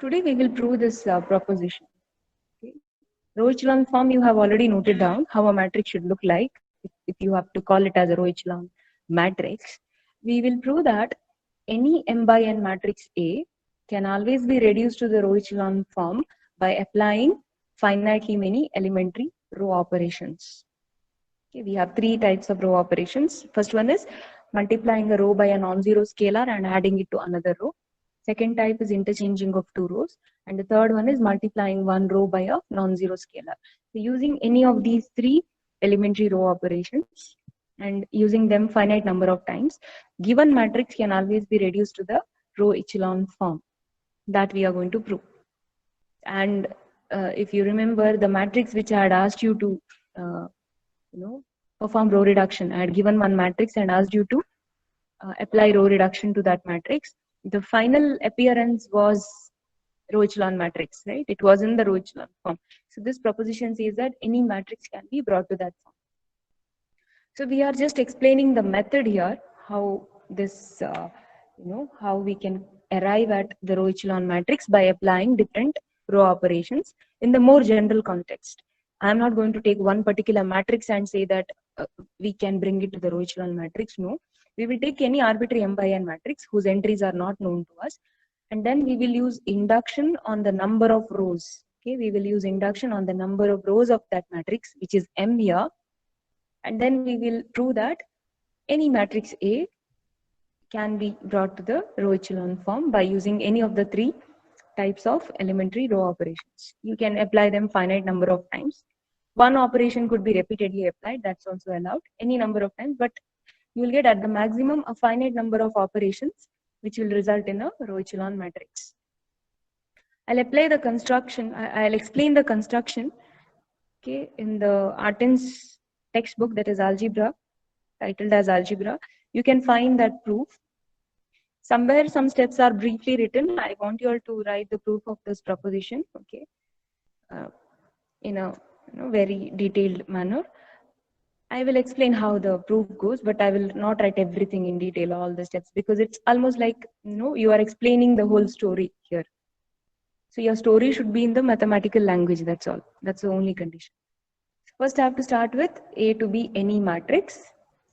Today we will prove this proposition. Okay. Row echelon form you have already noted down how a matrix should look like if you have to call it as a row echelon matrix. We will prove that any m by n matrix A can always be reduced to the row echelon form by applying finitely many elementary row operations. Okay, we have three types of row operations. First one is multiplying a row by a non-zero scalar and adding it to another row. Second type is interchanging of two rows. And the third one is multiplying one row by a non-zero scalar. So using any of these three elementary row operations and using them finite number of times, given matrix can always be reduced to the row echelon form. That we are going to prove. And if you remember the matrix which I had asked you to perform row reduction, I had given one matrix and asked you to apply row reduction to that matrix. The final appearance was row echelon matrix, right? It was in the row echelon form. So this proposition says that any matrix can be brought to that form. So we are just explaining the method here, how this, how we can arrive at the row echelon matrix by applying different row operations in the more general context. I'm not going to take one particular matrix and say that we can bring it to the row echelon matrix. No, we will take any arbitrary m by n matrix whose entries are not known to us, and then we will use induction on the number of rows. Okay, we will use induction on the number of rows of that matrix, which is m here, and then we will prove that any matrix A can be brought to the row echelon form by using any of the three types of elementary row operations. You can apply them finite number of times. One operation could be repeatedly applied, that's also allowed, any number of times, but you will get at the maximum a finite number of operations which will result in a row echelon matrix. I'll apply the construction, I'll explain the construction, okay, in the Artin's textbook, that is algebra, titled as algebra. You can find that proof. Somewhere some steps are briefly written. I want you all to write the proof of this proposition, okay, in a very detailed manner. I will explain how the proof goes, but I will not write everything in detail, all the steps, because it's almost like you are explaining the whole story here. So your story should be in the mathematical language, that's all. That's the only condition. First I have to start with A to be any matrix.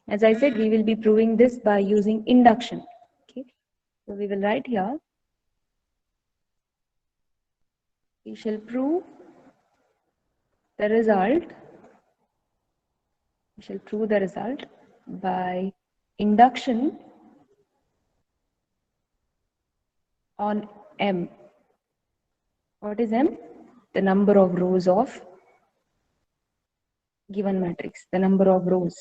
As I said, we will be proving this by using induction. Okay. So we will write here, we shall prove the result, by induction on M. What is M? The number of rows of given matrix, the number of rows.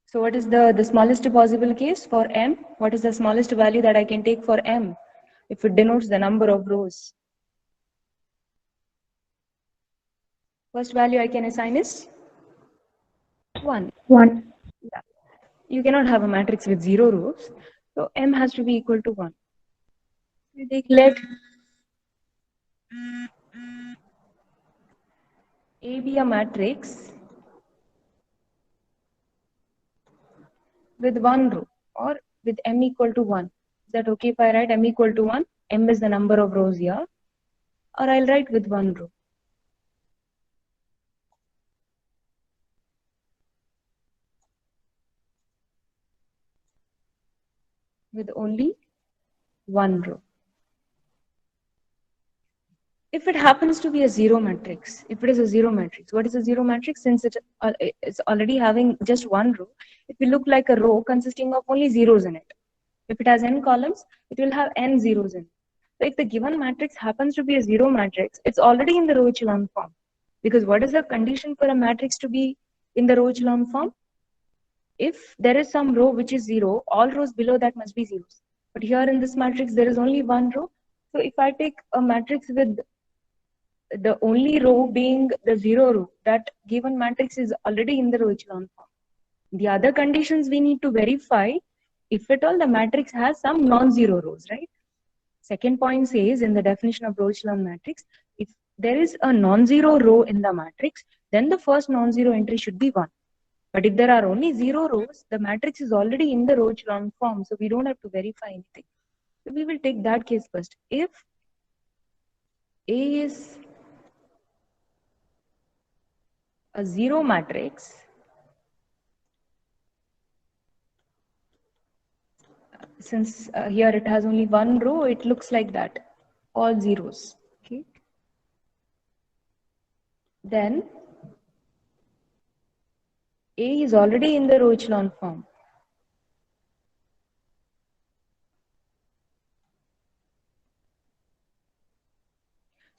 So what is the smallest possible case for M? What is the smallest value that I can take for M if it denotes the number of rows? First value I can assign is 1. 1. Yeah. You cannot have a matrix with 0 rows, so M has to be equal to 1. We take let A be a matrix with 1 row or with M equal to 1. Is that okay if I write M equal to 1? M is the number of rows here, or I'll write with 1 row. With only 1 row. If it happens to be a 0 matrix, if it is a 0 matrix, what is a 0 matrix? Since it's already having just 1 row, it will look like a row consisting of only zeros in it. If it has n columns, it will have n zeros in it. So if the given matrix happens to be a 0 matrix, it's already in the row echelon form. Because what is the condition for a matrix to be in the row echelon form? If there is some row which is 0, all rows below that must be zeros. But here in this matrix, there is only 1 row. So if I take a matrix with the only row being the 0 row, that given matrix is already in the row echelon form. The other conditions we need to verify if at all the matrix has some non-zero rows, right? Second point says in the definition of row echelon matrix, if there is a non-zero row in the matrix, then the first non-zero entry should be 1. But if there are only 0 rows, the matrix is already in the row echelon form, so we don't have to verify anything. So we will take that case first. If A is a 0 matrix, since here it has only one row, it looks like that, all zeros. Okay. Then A is already in the row echelon form.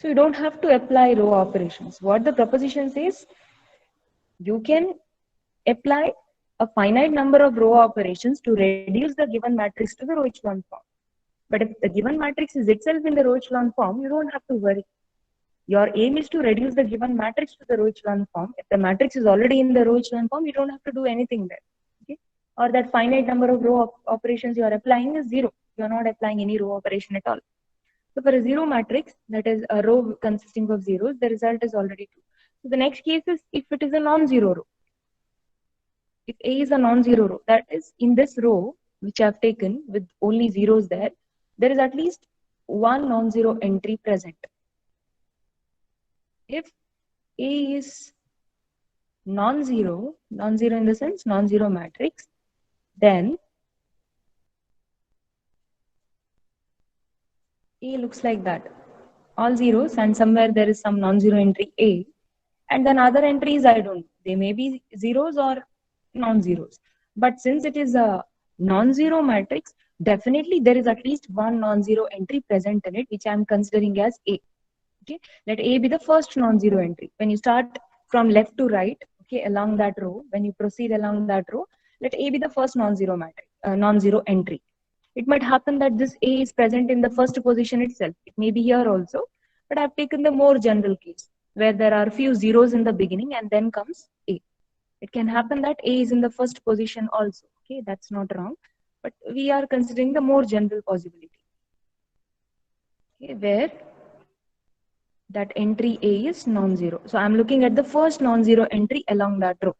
So you don't have to apply row operations. What the proposition says, you can apply a finite number of row operations to reduce the given matrix to the row echelon form. But if the given matrix is itself in the row echelon form, you don't have to worry. Your aim is to reduce the given matrix to the row echelon form. If the matrix is already in the row echelon form, you don't have to do anything there. Okay? Or that finite number of row operations you are applying is 0. You are not applying any row operation at all. So for a 0 matrix, that is a row consisting of zeros, the result is already 2. So the next case is if it is a non-zero row. If A is a non-zero row, that is in this row, which I have taken with only zeros there is at least one non-zero entry present. If A is non-zero in the sense non-zero matrix, then A looks like that. All zeros and somewhere there is some non-zero entry A. And then other entries, I don't know. They may be zeros or non-zeros. But since it is a non-zero matrix, definitely there is at least one non-zero entry present in it, which I am considering as A. Okay, let A be the first non-zero entry. When you start from left to right, okay, along that row, when you proceed along that row, let A be the first non-zero matrix, non-zero entry. It might happen that this A is present in the first position itself. It may be here also, but I've taken the more general case where there are few zeros in the beginning and then comes A. It can happen that A is in the first position also. Okay, that's not wrong, but we are considering the more general possibility. Okay, where that entry A is non-zero. So I'm looking at the first non-zero entry along that row.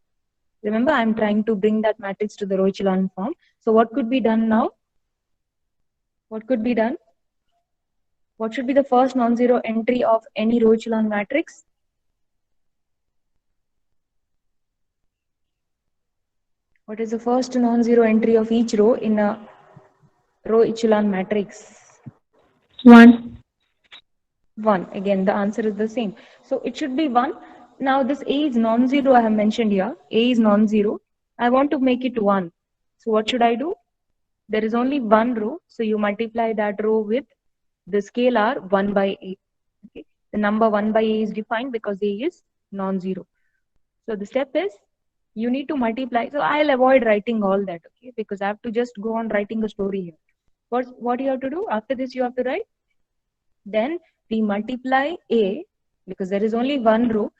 Remember, I'm trying to bring that matrix to the row echelon form. So what could be done now? What could be done? What should be the first non-zero entry of any row echelon matrix? What is the first non-zero entry of each row in a row echelon matrix? 1. 1. Again, the answer is the same. So it should be 1. Now this A is non-zero, I have mentioned here. A is non-zero. I want to make it 1. So what should I do? There is only one row. So you multiply that row with the scalar 1 by A. Okay. The number 1 by A is defined because A is non-zero. So the step is you need to multiply. So I'll avoid writing all that, okay, because I have to just go on writing a story here. What you have to do after this? You have to write. Then we multiply A because there is only one row.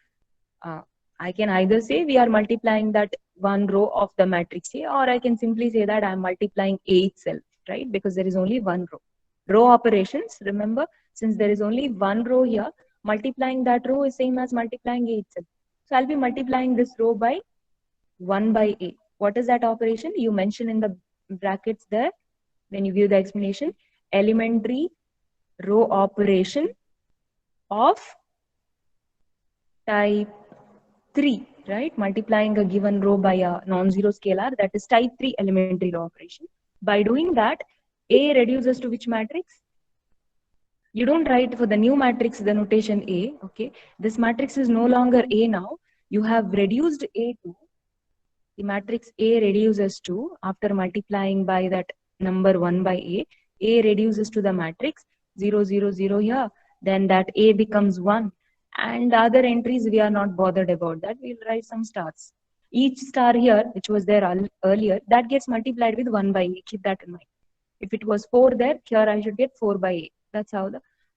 I can either say we are multiplying that one row of the matrix A, or I can simply say that I'm multiplying A itself, right? Because there is only one row. Row operations, remember, since there is only one row here, multiplying that row is same as multiplying A itself. So I'll be multiplying this row by 1 by A. What is that operation? You mention in the brackets there when you view the explanation, elementary row operation of type 3, right? Multiplying a given row by a non-zero scalar, that is type 3 elementary row operation. By doing that, A reduces to which matrix? You don't write for the new matrix the notation A, okay? This matrix is no longer A now. You have reduced A to, the matrix A reduces to, after multiplying by that number 1 by A reduces to the matrix 0, 0, 0 here. Then that A becomes 1. And the other entries, we are not bothered about that. We'll write some stars. Each star here, which was there earlier, that gets multiplied with 1 by A. Keep that in mind. If it was 4 there, here I should get 4 by A. That's how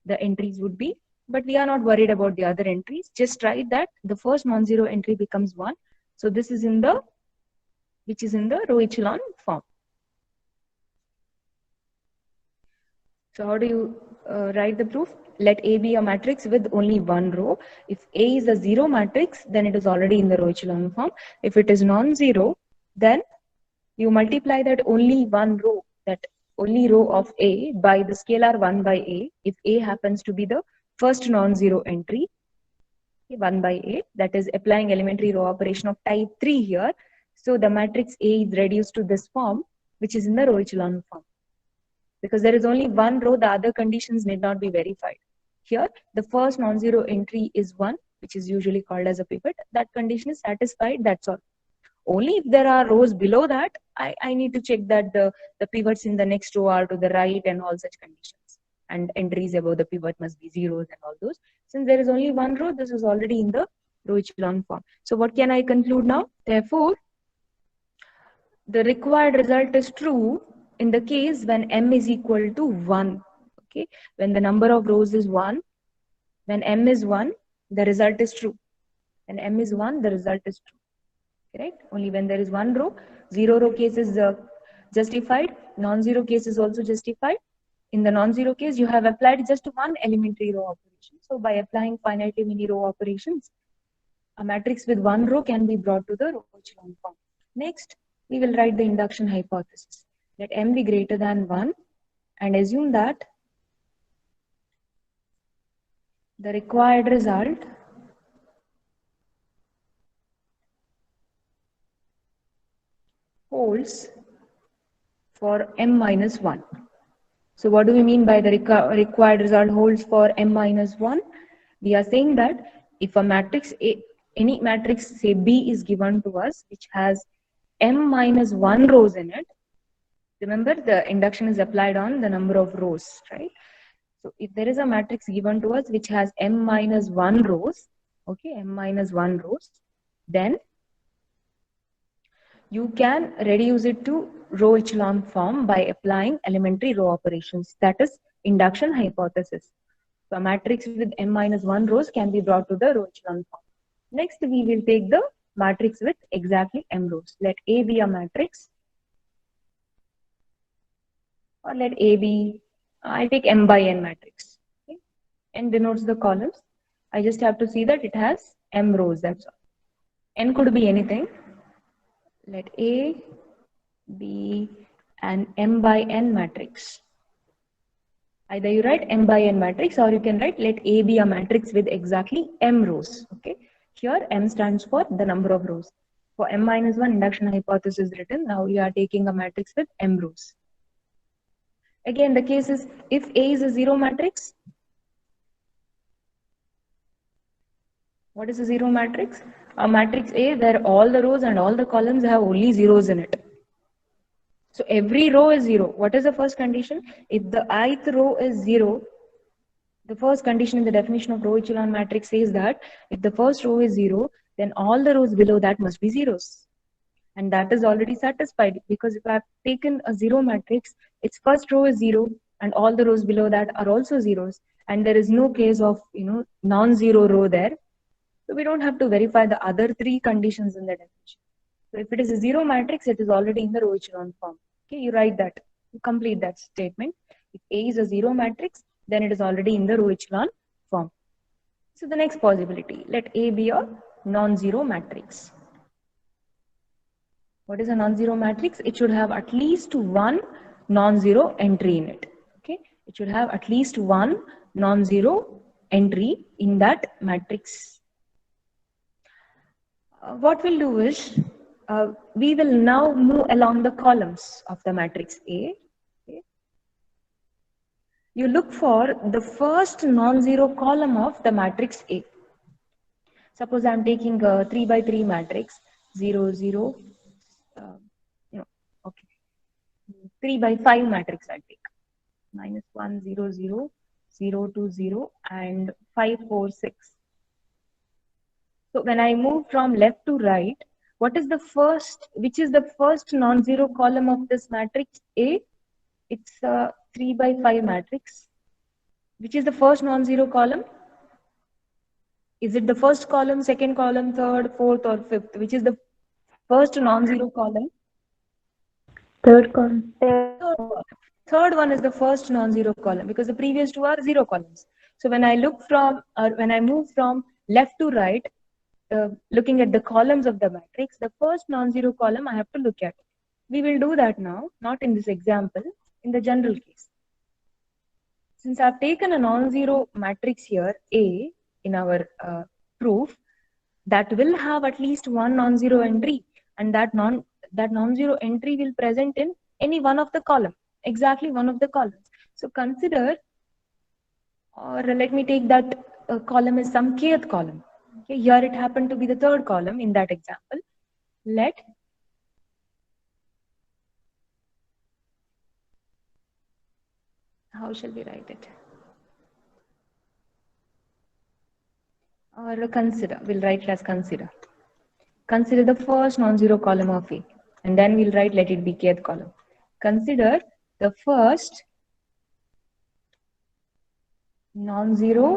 the entries would be. But we are not worried about the other entries. Just write that the first non-zero entry becomes 1. So this is in the, which is in the row echelon form. So how do you write the proof. Let A be a matrix with only one row. If A is a zero matrix, then it is already in the row echelon form. If it is non-zero, then you multiply that only one row, that only row of A by the scalar 1 by A. If A happens to be the first non-zero entry, 1 by A, that is applying elementary row operation of type 3 here. So the matrix A is reduced to this form, which is in the row echelon form. Because there is only one row, the other conditions need not be verified. Here, the first non-zero entry is 1, which is usually called as a pivot. That condition is satisfied, that's all. Only if there are rows below that, I need to check that the pivots in the next row are to the right and all such conditions. And entries above the pivot must be zeros and all those. Since there is only one row, this is already in the row echelon form. So what can I conclude now? Therefore, the required result is true in the case when m is equal to 1. Okay, when the number of rows is 1, when m is 1, the result is true. When m is 1, the result is true. Correct? Only when there is one row, zero row case is justified, non-zero case is also justified. In the non-zero case, you have applied just one elementary row operation. So by applying finitely many row operations, a matrix with one row can be brought to the row echelon form. Next, we will write the induction hypothesis. Let m be greater than 1 and assume that the required result holds for m minus 1. So what do we mean by the required result holds for m minus 1? We are saying that if a matrix A, any matrix say B is given to us which has m minus 1 rows in it, remember the induction is applied on the number of rows, right? So if there is a matrix given to us which has m minus 1 rows, okay, m minus 1 rows, then you can reduce it to row echelon form by applying elementary row operations. That is induction hypothesis. So a matrix with m minus 1 rows can be brought to the row echelon form. Next, we will take the matrix with exactly m rows. Let A be a matrix, or let A be, I'll take m by n matrix. Okay? N denotes the columns. I just have to see that it has m rows, that's all. N could be anything. Let A be an m by n matrix. Either you write m by n matrix or you can write let A be a matrix with exactly m rows. Okay. Here m stands for the number of rows. For m minus 1 induction hypothesis written, now you are taking a matrix with m rows. Again, the case is if A is a zero matrix. What is a zero matrix? A matrix A where all the rows and all the columns have only zeros in it. So every row is zero. What is the first condition? If the ith row is zero, the first condition in the definition of row echelon matrix says that if the first row is zero, then all the rows below that must be zeros. And that is already satisfied because if I have taken a zero matrix, its first row is zero and all the rows below that are also zeros. And there is no case of, non-zero row there. So we don't have to verify the other three conditions in the definition. So if it is a zero matrix, it is already in the row echelon form. Okay, you write that, you complete that statement. If A is a zero matrix, then it is already in the row echelon form. So the next possibility, let A be a non-zero matrix. What is a non-zero matrix? It should have at least one non-zero entry in it. Okay, it should have at least one non-zero entry in that matrix. What we'll do is, we will now move along the columns of the matrix A. Okay. You look for the first non-zero column of the matrix A. Suppose I'm taking a 3 by 3 matrix, 0, 0, okay. 3 by 5 matrix I'll take. Minus 1, 0, 0, 0, 2, 0, and 5, 4, 6. So when I move from left to right, which is the first non-zero column of this matrix A? It's a 3 by 5 matrix. Which is the first non-zero column? Is it the first column, second column, third, fourth, or fifth? Which is the first non-zero column? Third column. third one is the first non-zero column because the previous two are zero columns. So when I look from, or when I move from left to right, looking at the columns of the matrix, the first non-zero column I have to look at. We will do that now, not in this example, in the general case. Since I've taken a non-zero matrix here, A, in our proof, that will have at least one non-zero entry, and that non-zero entry will present in any one of the column, exactly one of the columns. So consider, or let me take that column as some kth column. Okay, here it happened to be the third column in that example. How shall we write it? Or consider, we'll write it as consider. Consider the first non-zero column of A, and then we'll write let it be kth column. Consider the first non-zero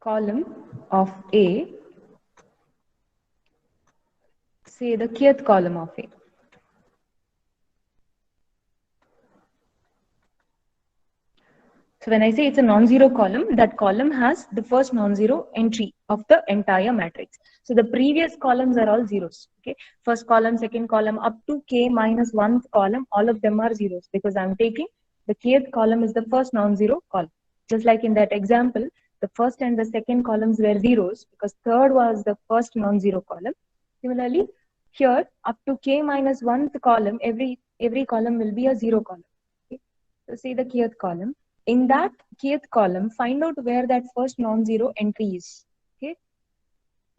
column of A, say the kth column of A. So when I say it's a non-zero column, that column has the first non-zero entry of the entire matrix. So the previous columns are all zeros. Okay, first column, second column, up to k minus 1th column, all of them are zeros because I'm taking the kth column is the first non-zero column. Just like in that example, the first and the second columns were zeros because third was the first non-zero column. Similarly, here up to k minus 1th column, every column will be a zero column. Okay? So say the kth column. In that kth column, find out where that first non-zero entry is. Okay.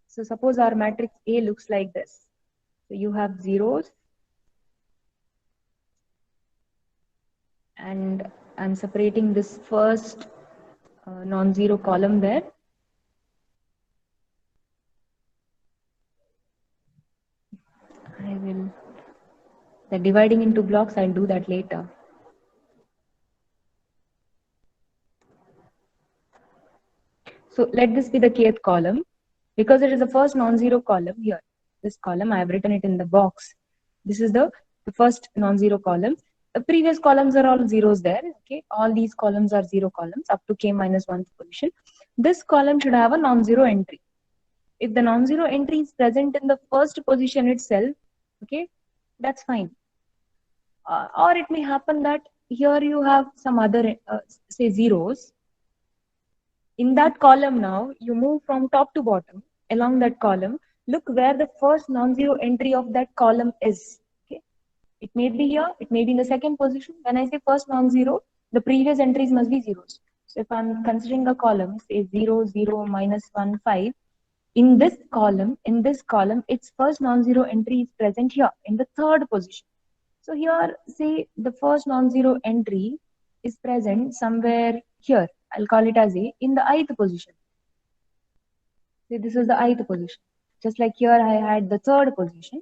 So suppose our matrix A looks like this. So you have zeros, and I'm separating this first non-zero column there. The dividing into blocks, I'll do that later. So let this be the kth column. Because it is the first non-zero column here. This column, I have written it in the box. This is the first non-zero column. The previous columns are all zeros there. Okay, all these columns are zero columns up to k minus 1th position. This column should have a non-zero entry. If the non-zero entry is present in the first position itself, okay, that's fine. Or it may happen that here you have some other, say zeros. In that column now, you move from top to bottom along that column. Look where the first non-zero entry of that column is. Okay, it may be here, it may be in the second position. When I say first non-zero, the previous entries must be zeros. So if I'm considering a column, say 0, 0, minus 1, 5, in this column, its first non-zero entry is present here in the third position. So here, say the first non-zero entry is present somewhere here. I'll call it as A in the ith position. See, this is the ith position. Just like here, I had the third position.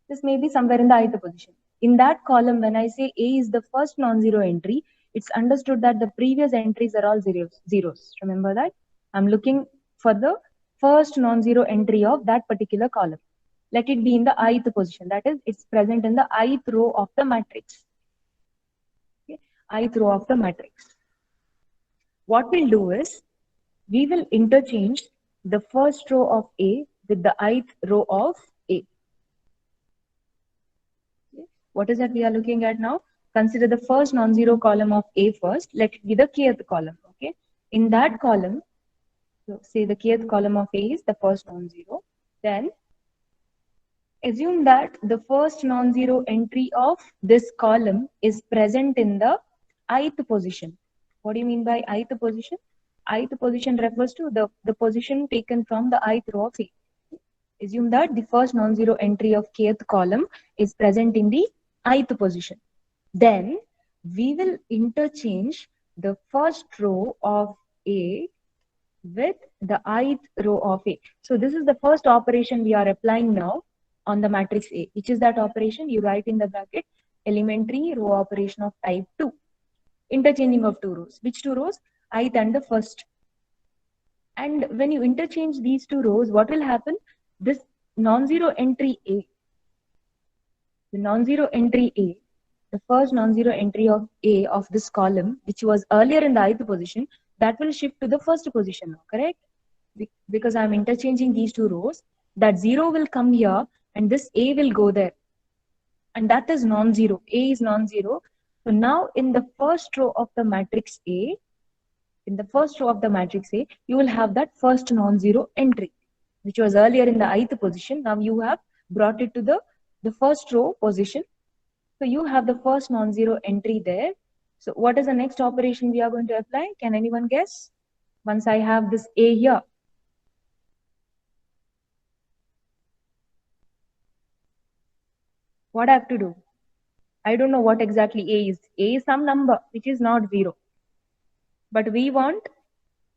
This may be somewhere in the ith position. In that column, when I say A is the first non-zero entry, it's understood that the previous entries are all zeros. Remember that? I'm looking for the first non-zero entry of that particular column. Let it be in the ith position. That is, it's present in the ith row of the matrix. Okay? Ith row of the matrix. What we'll do is, we will interchange the first row of A with the ith row of A. Okay. What is that we are looking at now? Consider the first non-zero column of A first. Let it be the kth column. Okay. In that column, so say the kth column of A is the first non-zero. Then assume that the first non-zero entry of this column is present in the ith position. What do you mean by ith position? Ith position refers to the position taken from the ith row of A. Assume that the first non-zero entry of kth column is present in the ith position. Then we will interchange the first row of A with the ith row of A. So this is the first operation we are applying now on the matrix A. Which is that operation? You write in the bracket elementary row operation of type 2. Interchanging of two rows. Which two rows? Ith and the first. And when you interchange these two rows, what will happen? This non-zero entry A the non-zero entry A, the first non-zero entry of A of this column, which was earlier in the ith position, that will shift to the first position now, correct? Because I'm interchanging these two rows, that 0 will come here and this A will go there. And that is non-zero. A is non-zero. So now in the first row of the matrix A, you will have that first non-zero entry, which was earlier in the ith position. Now you have brought it to the first row position. So you have the first non-zero entry there. So what is the next operation we are going to apply? Can anyone guess? Once I have this A here, what I have to do? I don't know what exactly A is. A is some number which is not 0. But we want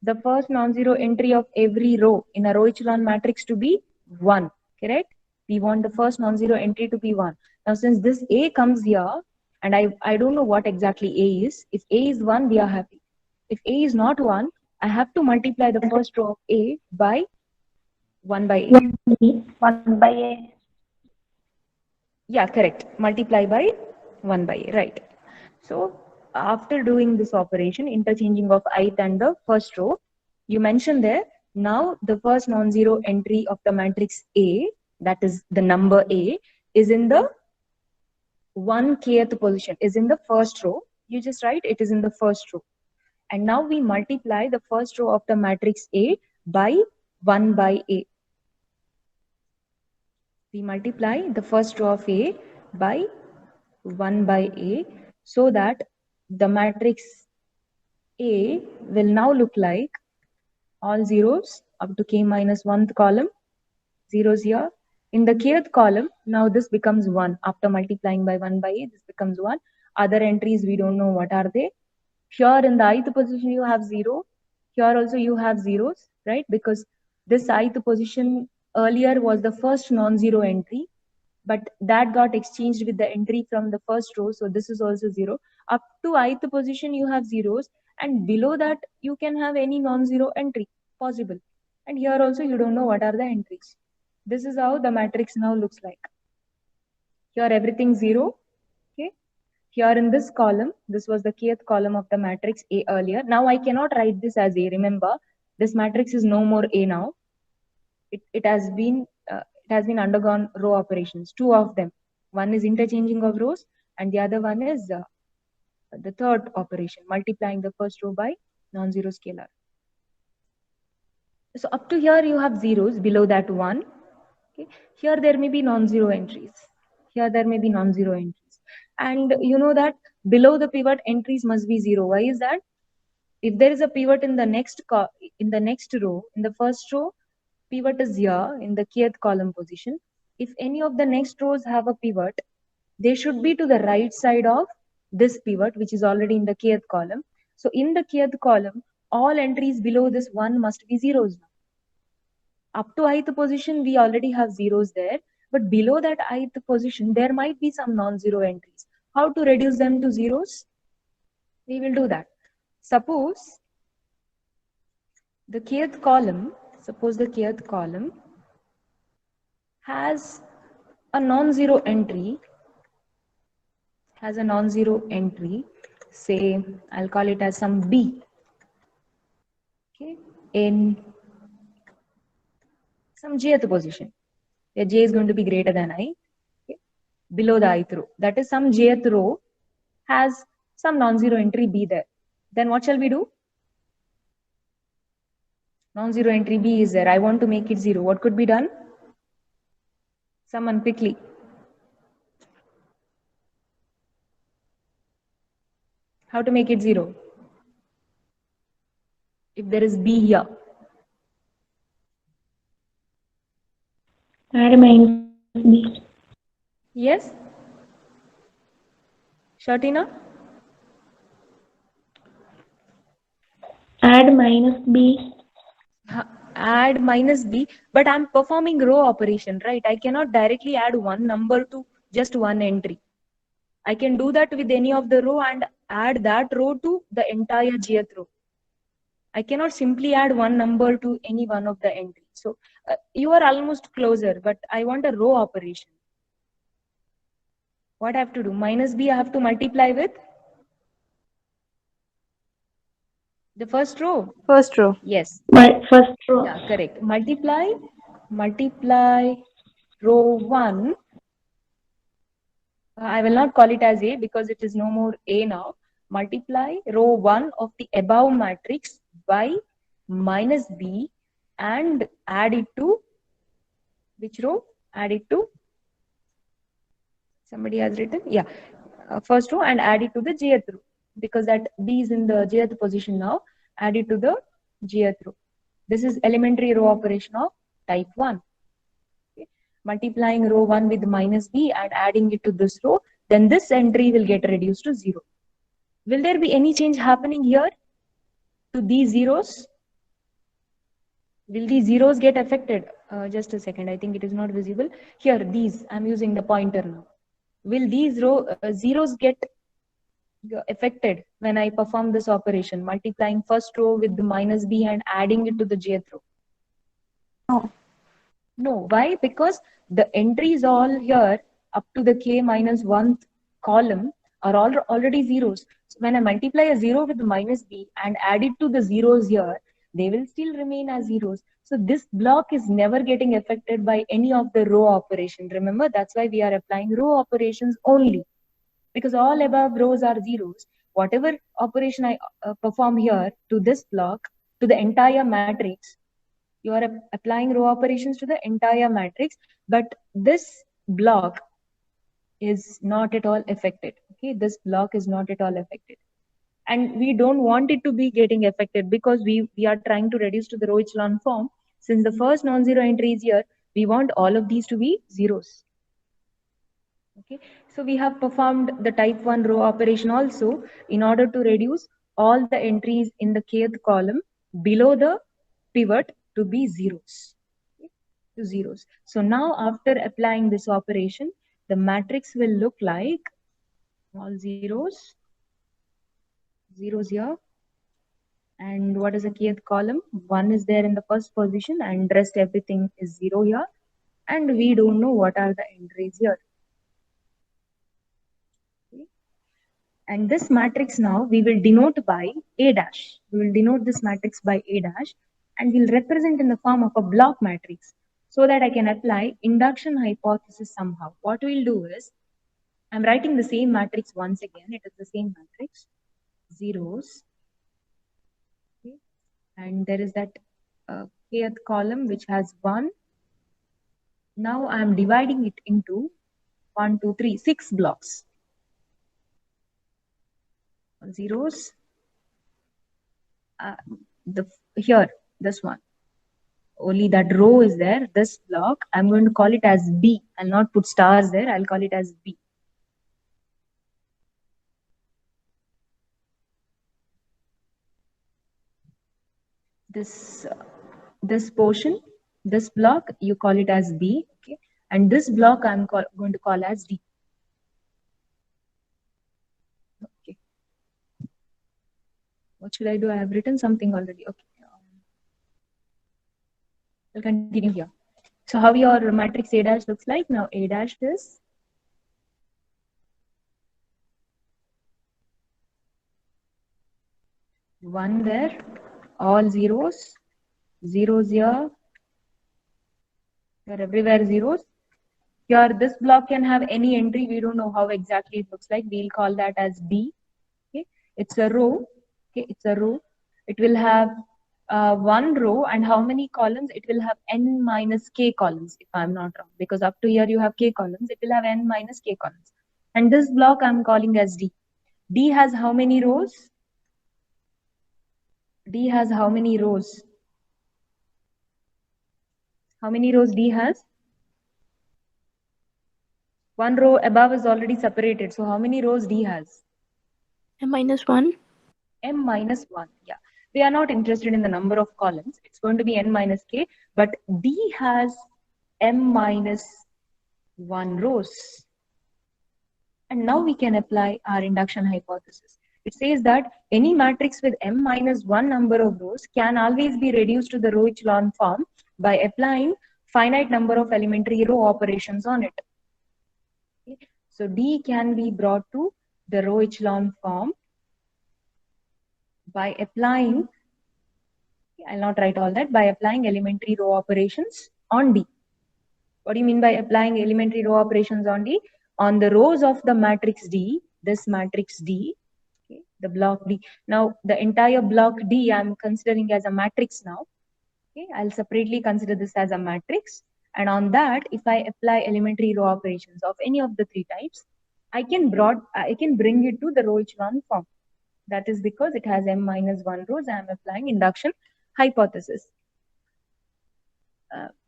the first non-zero entry of every row in a row echelon matrix to be 1, correct? We want the first non-zero entry to be 1. Now, since this A comes here, and I don't know what exactly A is. If A is 1, we are happy. If A is not 1, I have to multiply the first row of A by 1 by A. 1 by A. Yeah, correct. Multiply by 1 by A, right. So after doing this operation, interchanging of ith and the first row, you mentioned there, now the first non-zero entry of the matrix A, that is the number A, is in the 1kth position, is in the first row. You just write it is in the first row. And now we multiply the first row of the matrix A by 1 by A. We multiply the first row of A by 1 by A so that the matrix A will now look like all zeros up to k minus 1th column, zeros here. In the kth column, now this becomes 1. After multiplying by 1 by A, this becomes 1. Other entries, we don't know what are they. Here in the ith position, you have 0. Here also you have zeros, right? Because this ith position earlier was the first non-zero entry, but that got exchanged with the entry from the first row. So this is also 0. Up to ith position, you have zeros. And below that, you can have any non-zero entry possible. And here also, you don't know what are the entries. This is how the matrix now looks like. Here, everything 0. Okay. Here in this column, this was the kth column of the matrix A earlier. Now I cannot write this as A. Remember, this matrix is no more A now. It has been undergone row operations, 2 of them. One is interchanging of rows, and the other one is the third operation, multiplying the first row by non-zero scalar. So up to here you have zeros, below that 1. Okay. Here there may be non-zero entries. Here there may be non-zero entries. And you know that below the pivot entries must be 0. Why is that? If there is a pivot in the next row, in the first row, pivot is here in the kth column position. If any of the next rows have a pivot, they should be to the right side of this pivot, which is already in the kth column. So in the kth column, all entries below this 1 must be zeros now. Up to ith position, we already have zeros there, but below that ith position, there might be some non-zero entries. How to reduce them to zeros? We will do that. Suppose the kth column has a non-zero entry, say I'll call it as some B, okay, in some jth position, where j is going to be greater than I, okay, below the ith row. That is, some jth row has some non-zero entry B there. Then what shall we do? Non-zero entry B is there. I want to make it 0. What could be done? Someone quickly. How to make it 0? If there is B here. Add minus B. Yes? Shatina? Add minus B. Add minus B, but I'm performing row operation, right? I cannot directly add one number to just one entry. I can do that with any of the row and add that row to the entire jth row. I cannot simply add one number to any one of the entries. So you are almost closer, but I want a row operation. What I have to do? Minus b I have to multiply with the first row. First row. Yes. My first row. Yeah, correct. Multiply row 1. I will not call it as A because it is no more A now. Multiply row 1 of the above matrix by minus B and add it to which row? Add it to, somebody has written, yeah, first row, and add it to the jth row because that B is in the jth position now. Add it to the jth row. This is elementary row operation of type 1. Okay. Multiplying row 1 with minus B and adding it to this row, then this entry will get reduced to 0. Will there be any change happening here to these zeros? Will these zeros get affected? Just a second, I think it is not visible. Here, these, I'm using the pointer now. Will these zeros get affected when I perform this operation, multiplying first row with the minus B and adding it to the jth row? No. No. Why? Because the entries all here up to the k minus 1th column are all already zeros. So when I multiply a 0 with the minus b and add it to the zeros here, they will still remain as zeros. So this block is never getting affected by any of the row operation. Remember, that's why we are applying row operations only, because all above rows are zeros. Whatever operation I perform here to this block, to the entire matrix, you are applying row operations to the entire matrix, but this block is not at all affected. Okay, this block is not at all affected. And we don't want it to be getting affected because we are trying to reduce to the row echelon form. Since the first non-zero entry is here, we want all of these to be zeros. Okay, so we have performed the type 1 row operation also in order to reduce all the entries in the kth column below the pivot to be zeros. Okay, to zeros. So now after applying this operation, the matrix will look like all zeros, zeros here. And what is the kth column? 1 is there in the first position and rest everything is 0 here. And we don't know what are the entries here. And this matrix now we will denote by A dash. We will denote this matrix by A dash and we'll represent in the form of a block matrix so that I can apply induction hypothesis somehow. What we'll do is, I'm writing the same matrix once again. It is the same matrix, zeros. Okay. And there is that kth column which has 1. Now I'm dividing it into 1, 2, 3, 6 blocks. Zeros. Here, this one, only that row is there, this block, I'm going to call it as B. I'll not put stars there, I'll call it as B. This portion, this block, you call it as B, okay? And this block I'm going to call as D. Okay. What should I do? I have written something already. Okay. We'll continue here. So how your matrix A dash looks like? Now A dash is one there, all zeros, zeros here, they're everywhere zeros. Here this block can have any entry, we don't know how exactly it looks like. We'll call that as D. Okay, it's a row. Okay, it's a row. It will have one row, and how many columns? It will have n minus k columns, if I'm not wrong, because up to here you have k columns, it will have n minus k columns. And this block I'm calling as D. D has how many rows? D has how many rows? How many rows D has? One row above is already separated. So how many rows D has? M minus 1. M minus 1. Yeah. We are not interested in the number of columns. It's going to be n minus k. But D has m minus 1 rows. And now we can apply our induction hypothesis. It says that any matrix with m minus 1 number of rows can always be reduced to the row echelon form by applying finite number of elementary row operations on it. Okay. So D can be brought to the row echelon form by applying, I'll not write all that, by applying elementary row operations on D. What do you mean by applying elementary row operations on D? On the rows of the matrix D, this matrix D, okay, the block D. Now, the entire block D I'm considering as a matrix now. Okay, I'll separately consider this as a matrix. And on that, if I apply elementary row operations of any of the three types, I can bring it to the row echelon form. That is because it has m minus 1 rows. I am applying induction hypothesis.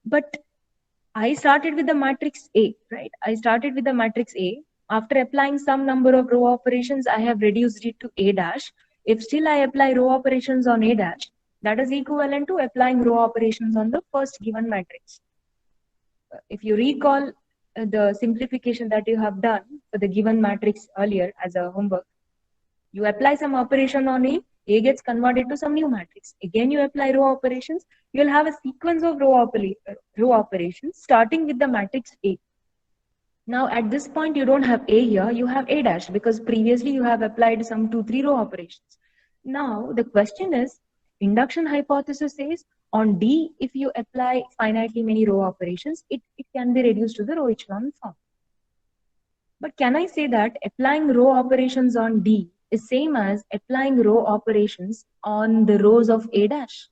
But I started with the matrix A, right? I started with the matrix A. After applying some number of row operations, I have reduced it to A dash. If still I apply row operations on A dash, that is equivalent to applying row operations on the first given matrix. If you recall the simplification that you have done for the given matrix earlier as a homework, you apply some operation on A gets converted to some new matrix. Again, you apply row operations. You'll have a sequence of row operations starting with the matrix A. Now, at this point, you don't have A here, you have A dash because previously you have applied some 2-3 row operations. Now, the question is, induction hypothesis says on D, if you apply finitely many row operations, it can be reduced to the row echelon form. But can I say that applying row operations on D is same as applying row operations on the rows of A dash?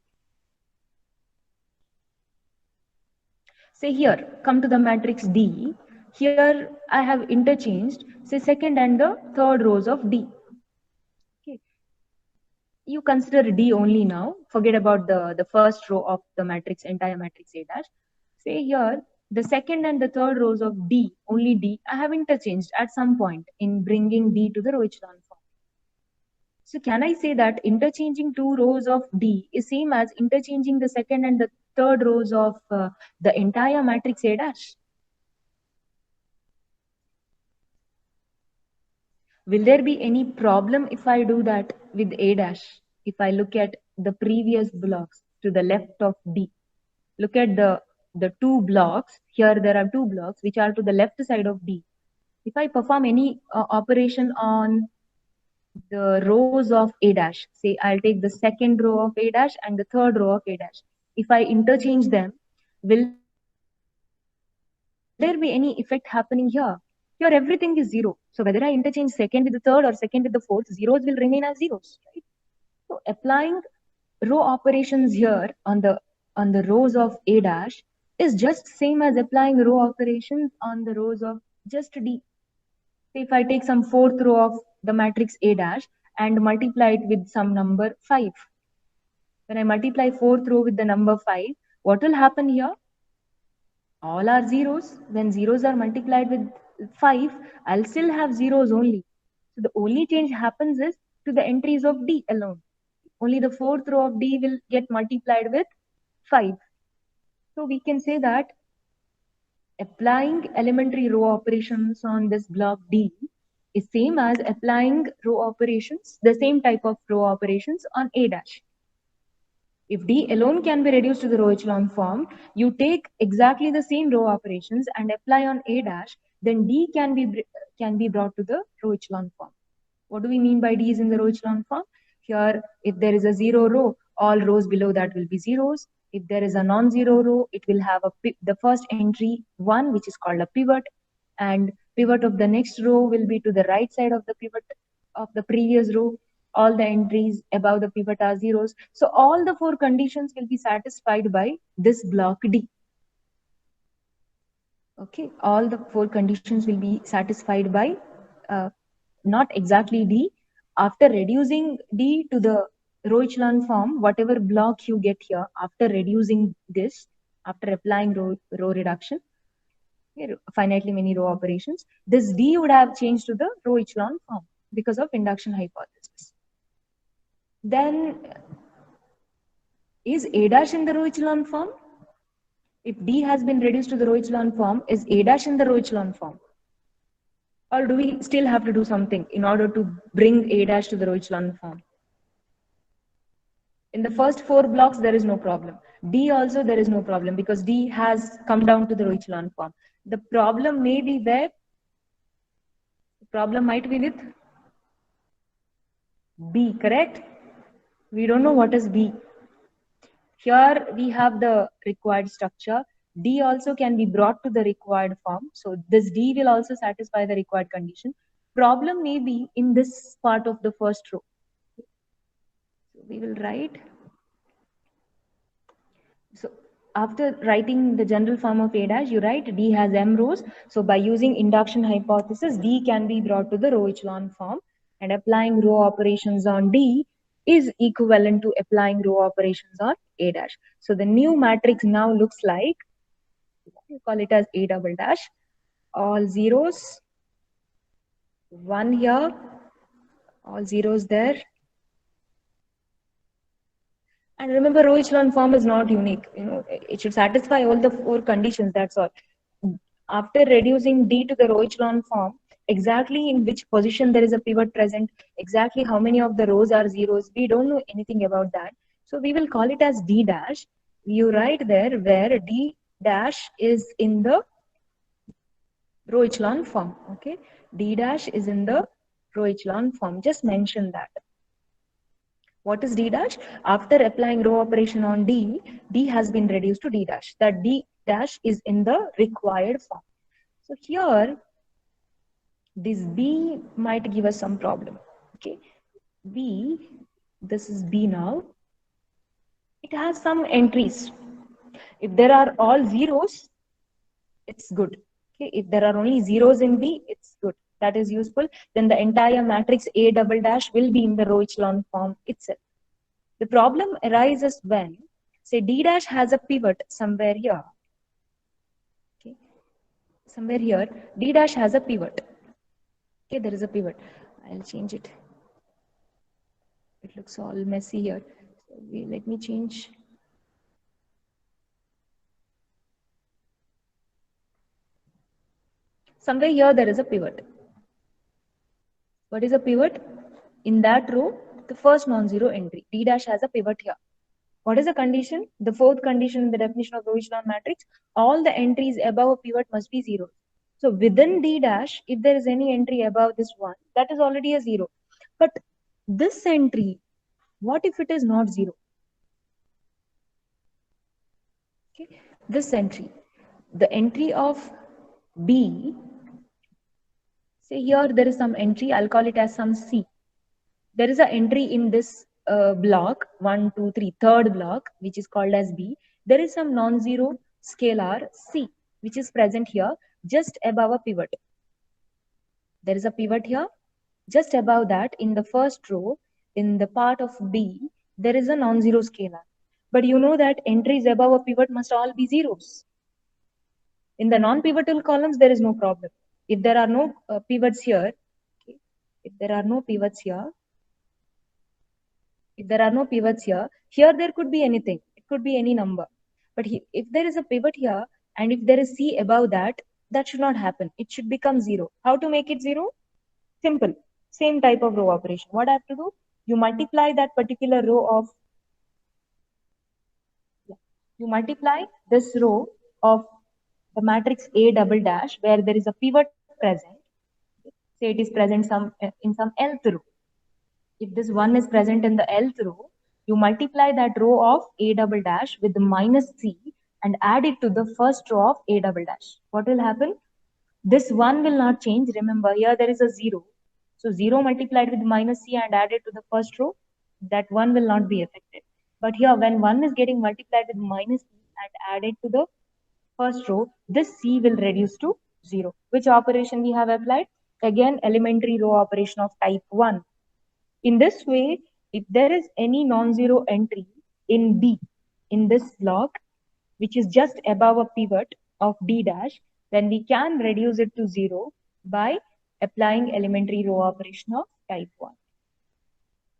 Say here, come to the matrix D. Here I have interchanged, say, second and the third rows of D. Okay. You consider D only now. Forget about the first row of the matrix, entire matrix A dash. Say here, the second and the third rows of D, only D, I have interchanged at some point in bringing D to the row echelon form. So can I say that interchanging two rows of D is same as interchanging the second and the third rows of the entire matrix A dash? Will there be any problem if I do that with A dash? If I look at the previous blocks to the left of D, look at the two blocks. Here there are two blocks which are to the left side of D. If I perform any operation on the rows of A dash, say I'll take the second row of A dash and the third row of A dash. If I interchange them, will there be any effect happening here? Here everything is zero. So whether I interchange second with the third or second with the fourth, zeros will remain as zeros, right? So applying row operations here on the rows of A dash is just same as applying row operations on the rows of just D. So if I take some fourth row of the matrix A dash and multiply it with some number 5. When I multiply fourth row with the number 5, what will happen here? All are zeros. When zeros are multiplied with 5, I'll still have zeros only. So the only change happens is to the entries of D alone. Only the fourth row of D will get multiplied with 5. So we can say that applying elementary row operations on this block D is same as applying row operations, the same type of row operations on A dash. If D alone can be reduced to the row echelon form, you take exactly the same row operations and apply on A dash, then D can be brought to the row echelon form. What do we mean by D is in the row echelon form? Here, if there is a zero row, all rows below that will be zeros. If there is a non-zero row, it will have the first entry 1, which is called a pivot, and pivot of the next row will be to the right side of the pivot of the previous row. All the entries above the pivot are zeros. So all the 4 conditions will be satisfied by this block D. Okay, all the 4 conditions will be satisfied by not exactly D. After reducing D to the row echelon form, whatever block you get here, after reducing this, after applying row reduction, finitely many row operations, this D would have changed to the row echelon form because of induction hypothesis. Then, is A dash in the row echelon form? If D has been reduced to the row echelon form, is A dash in the row echelon form? Or do we still have to do something in order to bring A dash to the row echelon form? In the first 4 blocks, there is no problem. D also, there is no problem because D has come down to the row echelon form. The problem may be where The problem might be with B, correct? We don't know what is B. Here we have the required structure. D also can be brought to the required form. So this D will also satisfy the required condition. Problem may be in this part of the first row. So we will write. So after writing the general form of A dash, you write D has M rows. So by using induction hypothesis, D can be brought to the row echelon form, and applying row operations on D is equivalent to applying row operations on A dash. So the new matrix now looks like, we call it as A double dash, all zeros, 1 here, all zeros there. And remember, row echelon form is not unique. It should satisfy all the 4 conditions. That's all. After reducing D to the row echelon form, exactly in which position there is a pivot present, exactly how many of the rows are zeros, we don't know anything about that. So we will call it as D dash. You write there where D dash is in the row echelon form. Okay, D dash is in the row echelon form. Just mention that. What is D dash? After applying row operation on D, D has been reduced to D dash. That D dash is in the required form. So here, this B might give us some problem. Okay, B, this is B now. It has some entries. If there are all zeros, it's good. Okay, if there are only zeros in B, it's good. That is useful. Then the entire matrix A double dash will be in the row echelon form itself. The problem arises when, say, D dash has a pivot somewhere here. Okay, somewhere here, D dash has a pivot. Okay, there is a pivot. I'll change it. It looks all messy here. So let me change. Somewhere here there is a pivot. What is a pivot? In that row, the first non-zero entry, D dash has a pivot here. What is the condition? The fourth condition in the definition of row echelon matrix, all the entries above a pivot must be zero. So within D dash, if there is any entry above this one, that is already a zero. But this entry, what if it is not zero? Okay, this entry, the entry of B, say here there is some entry, I'll call it as some C. There is an entry in this block, 1, 2, 3, third block, which is called as B. There is some non-zero scalar C, which is present here, just above a pivot. There is a pivot here. Just above that, in the first row, in the part of B, there is a non-zero scalar. But you know that entries above a pivot must all be zeros. In the non-pivotal columns, there is no problem. If there are no pivots here, okay, if there are no pivots here, here there could be anything. It could be any number. But if there is a pivot here, and if there is C above that, that should not happen. It should become zero. How to make it zero? Simple. Same type of row operation. What I have to do? You multiply that particular row of, you multiply this row of the matrix A double dash where there is a pivot present. Say it is present in some nth row. If this one is present in the nth row, you multiply that row of A double dash with the minus C and add it to the first row of A double dash. What will happen? This one will not change. Remember, here there is a zero. So 0 multiplied with minus C and added to the first row, that one will not be affected. But here, when 1 is getting multiplied with minus C and added to the first row, this C will reduce to 0. Which operation we have applied? Again, elementary row operation of type 1. In this way, if there is any non-zero entry in B, in this block, which is just above a pivot of D dash, then we can reduce it to 0 by applying elementary row operation of type 1.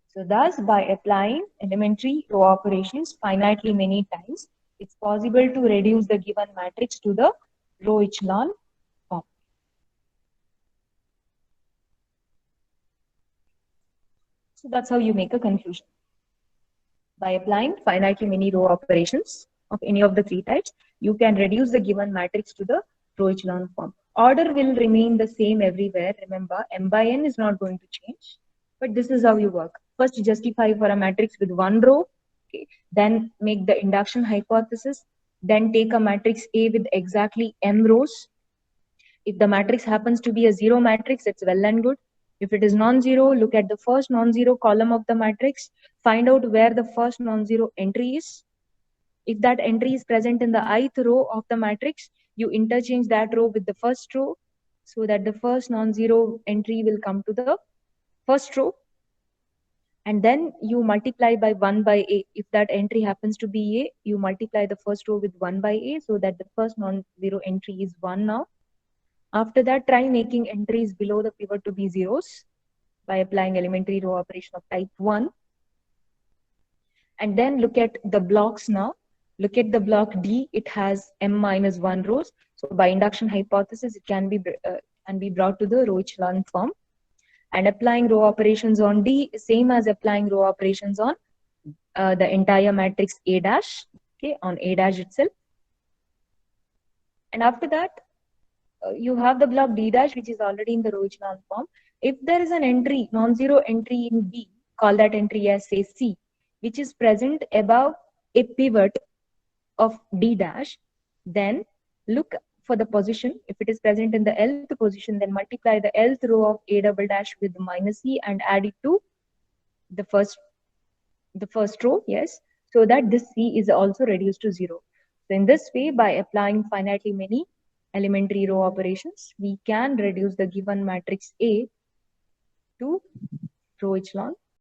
So thus, by applying elementary row operations finitely many times, it's possible to reduce the given matrix to the row echelon form. So that's how you make a conclusion. By applying finitely many row operations of any of the 3 types, you can reduce the given matrix to the row echelon form. Order will remain the same everywhere. Remember, m by n is not going to change, but this is how you work. First, justify for a matrix with one row, okay? Then make the induction hypothesis, then take a matrix A with exactly m rows. If the matrix happens to be a zero matrix, it's well and good. If it is non-zero, look at the first non-zero column of the matrix, find out where the first non-zero entry is. If that entry is present in the ith row of the matrix, you interchange that row with the first row so that the first non-zero entry will come to the first row. And then you multiply by 1 by A. If that entry happens to be A, you multiply the first row with 1 by A so that the first non-zero entry is 1 now. After that, try making entries below the pivot to be zeros by applying elementary row operation of type 1. And then look at the blocks now. Look at the block D, it has m minus 1 rows. So by induction hypothesis, it can be brought to the row echelon form. And applying row operations on D is same as applying row operations on the entire matrix A dash, okay, on A dash itself. And after that, you have the block D dash, which is already in the row echelon form. If there is an entry, non-zero entry in B, call that entry as say C, which is present above a pivot of D dash, then look for the position. If it is present in the Lth position, then multiply the Lth row of A double dash with minus C and add it to the first row, yes, so that this C is also reduced to 0. So in this way, by applying finitely many elementary row operations, we can reduce the given matrix A to row echelon